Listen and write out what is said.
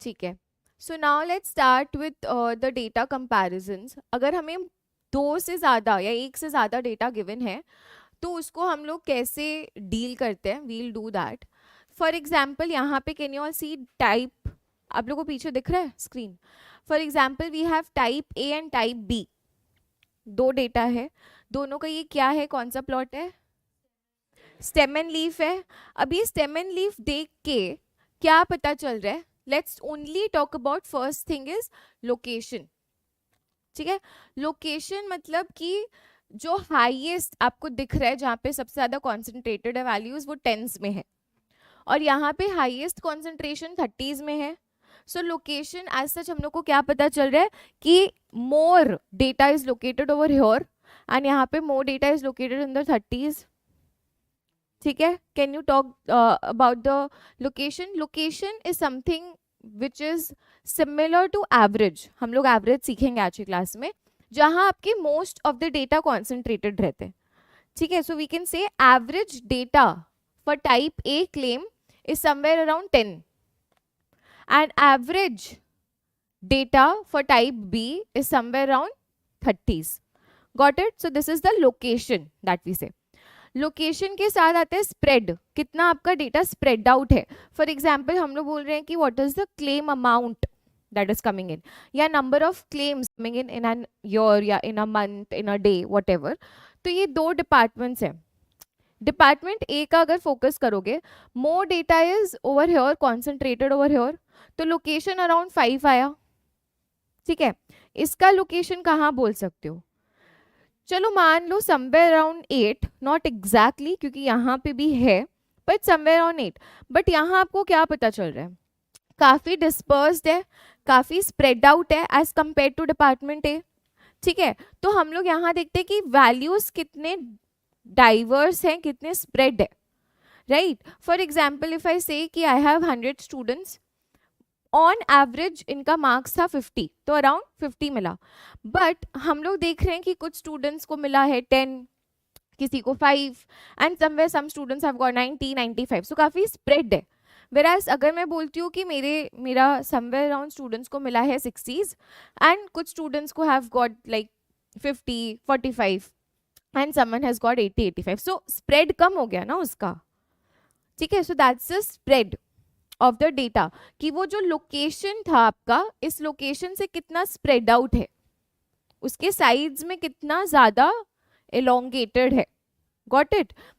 ठीक है, so now let's start with the data comparisons. अगर हमें दो से ज़्यादा या एक से ज़्यादा डेटा गिवन है तो उसको हम लोग कैसे डील करते हैं, we'll do that. For example यहाँ पे can you all see type, आप लोगों को पीछे दिख रहा है screen. For example we have type A and type B, दो डेटा है, दोनों का ये क्या है, कौन सा प्लॉट है, स्टेम एंड लीफ है। अभी स्टेम एंड लीफ देख के क्या पता चल रहा है, let's only talk about first thing is location. ठीक है, लोकेशन मतलब कि जो हाईएस्ट आपको दिख रहा है, जहाँ पे सबसे ज्यादा कॉन्सेंट्रेटेड है वैल्यूज, वो टेंस में है, और यहाँ पे हाईएस्ट कॉन्सेंट्रेशन 30s में है। सो लोकेशन एज सच हम लोग को क्या पता चल रहा है कि more data is located over here and यहाँ पे more data is located in the 30s। ठीक है, can you talk about the location. Location is something which is similar to average, हम लोग एवरेज सीखेंगे आज की क्लास में, जहां आपके most of the data concentrated रहते हैं। ठीक है, so we can say average data for type A claim is somewhere around 10 and average data for type B is somewhere around 30s। Got it? So this is the location that we say. Location के साथ आते हैं spread, कितना आपका data spread out है। For example हम लोग बोल रहे हैं कि what is the claim amount that is coming in, या number of claims coming in an year या in a month, in a day, whatever। तो ये दो डिपार्टमेंट्स हैं। डिपार्टमेंट ए का अगर फोकस करोगे, मोर data is over here, concentrated over here, तो लोकेशन अराउंड 5 आया। ठीक है, इसका लोकेशन कहाँ बोल सकते हो, चलो मान लो समवेयर अराउंड 8, नॉट एग्जैक्टली क्योंकि यहाँ पे भी है, बट समवेयर अराउंड 8। बट यहाँ आपको क्या पता चल रहा है, काफी डिस्पर्स्ड है, काफी स्प्रेड आउट है as compare to department A. ठीक है, तो हम लोग यहाँ देखते हैं कि वैल्यूज कितने डाइवर्स हैं, कितने स्प्रेड है, right. For example if I से कि I have 100 students, on average इनका मार्क्स था 50, तो अराउंड 50 मिला। बट हम लोग देख रहे हैं कि कुछ स्टूडेंट्स को मिला है 10, किसी को 5, and somewhere some students have got 90, 95, सो काफी स्प्रेड है। Whereas अगर मैं बोलती हूँ कि मेरा समवेयर अराउंड स्टूडेंट्स को मिला है 60s एंड कुछ स्टूडेंट्स को have got like 50, 45 and someone has got 80, 85, so spread कम हो गया ना उसका। ठीक है, so that's the spread of the data, कि वो जो लोकेशन था आपका, इस लोकेशन से कितना स्प्रेड आउट है, उसके साइड्स में कितना ज्यादा एलोंगेटेड है। Got it?